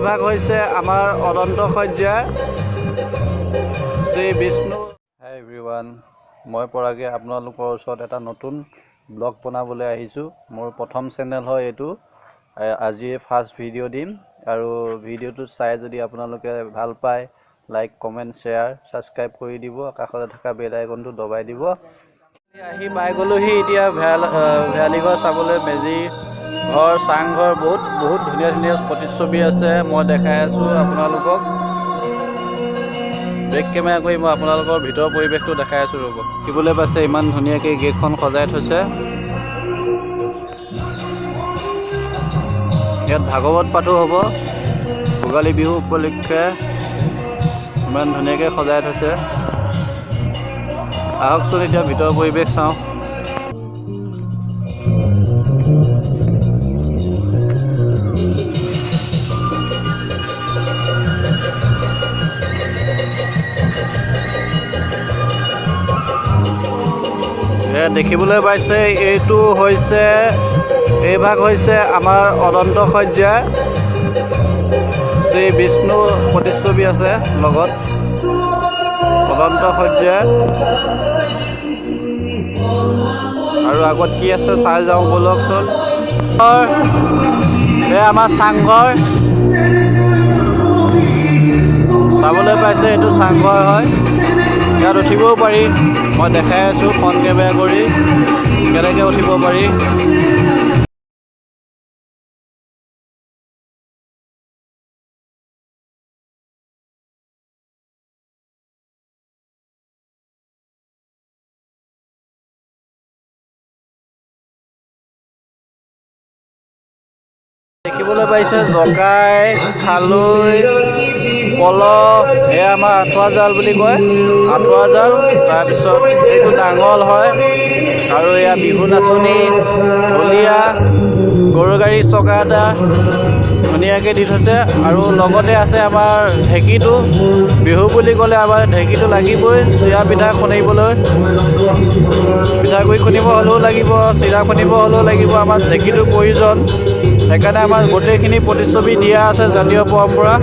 ভাগ হৈছে আমাৰ অনন্ত শয্যা শ্ৰী বিষ্ণু। হাই এভৰিৱান, মই পৰাগে আপোনালোকৰ ওচৰত এটা নতুন ব্লগ বনাবলৈ আহিছোঁ। মোৰ প্ৰথম চেনেল হয় এইটো। আজি ফাৰ্ষ্ট ভিডিঅ' দিম আৰু ভিডিঅ'টো চাই যদি আপোনালোকে ভাল পায় লাইক কমেণ্ট শ্বেয়াৰ ছাবস্ক্ৰাইব কৰি দিব, কাষতে থকা বেল আইকনটো দবাই দিব। আহি পাই গ'লোহি এতিয়া ভেলাঘৰ চাবলৈ। মেজি ঘৰ, চাংঘৰ, বহুত ধুনীয়া ধুনীয়া প্ৰতিচ্ছবি আছে। মই দেখাই আছোঁ আপোনালোকক। বেক কেমেৰা কৰি মই আপোনালোকৰ ভিতৰৰ পৰিৱেশটো দেখাই আছোঁ। ৰ'ব, দেখিবলৈ পাইছে ইমান ধুনীয়াকৈ গেটখন সজাই থৈছে। ইয়াত ভাগৱত পাঠো হ'ব ভোগালী বিহু উপলক্ষে। ইমান ধুনীয়াকৈ সজাই থৈছে। আহকচোন এতিয়া ভিতৰৰ পৰিৱেশ চাওঁ। দেখিবলৈ পাইছে এইটো হৈছে, এই ভাগ হৈছে আমাৰ অনন্ত শয্যা শ্ৰী বিষ্ণু প্ৰতিচ্ছবি আছে লগত। অনন্ত শয্যা আৰু আগত কি আছে চাই যাওঁ বলকচোন। এই আমাৰ চাংঘৰ চাবলৈ পাইছে, এইটো চাংঘৰ হয়। ইয়াত উঠিবও পাৰি, মই দেখাই আছোঁ ফ্ৰণ্ট কেমেৰা কৰি কেনেকৈ উঠিব পাৰি। দেখিবলৈ পাইছে জকাই, খালৈ, পলহ, এয়া আমাৰ আঁঠুৱা জাল বুলি কয়, আঁঠুৱা জাল। তাৰপিছত এইটো নাঙল হয় আৰু এয়া বিহু নাচনী, ঢুলীয়া, গৰু গাড়ী চকা এটা ধুনীয়াকৈ দি থৈছে। আৰু লগতে আছে আমাৰ ঢেঁকীটো। বিহু বুলি ক'লে আমাৰ ঢেঁকীটো লাগিবই চিৰা পিঠা খুন্দিবলৈ। পিঠাগুড়ি খুন্দিব হ'লেও লাগিব, চিৰা খুন্দিব হ'লেও লাগিব, আমাৰ ঢেঁকীটোৰ প্ৰয়োজন। সেইকাৰণে আমাৰ গোটেইখিনি প্ৰতিচ্ছবি দিয়া আছে জাতীয় পৰম্পৰা।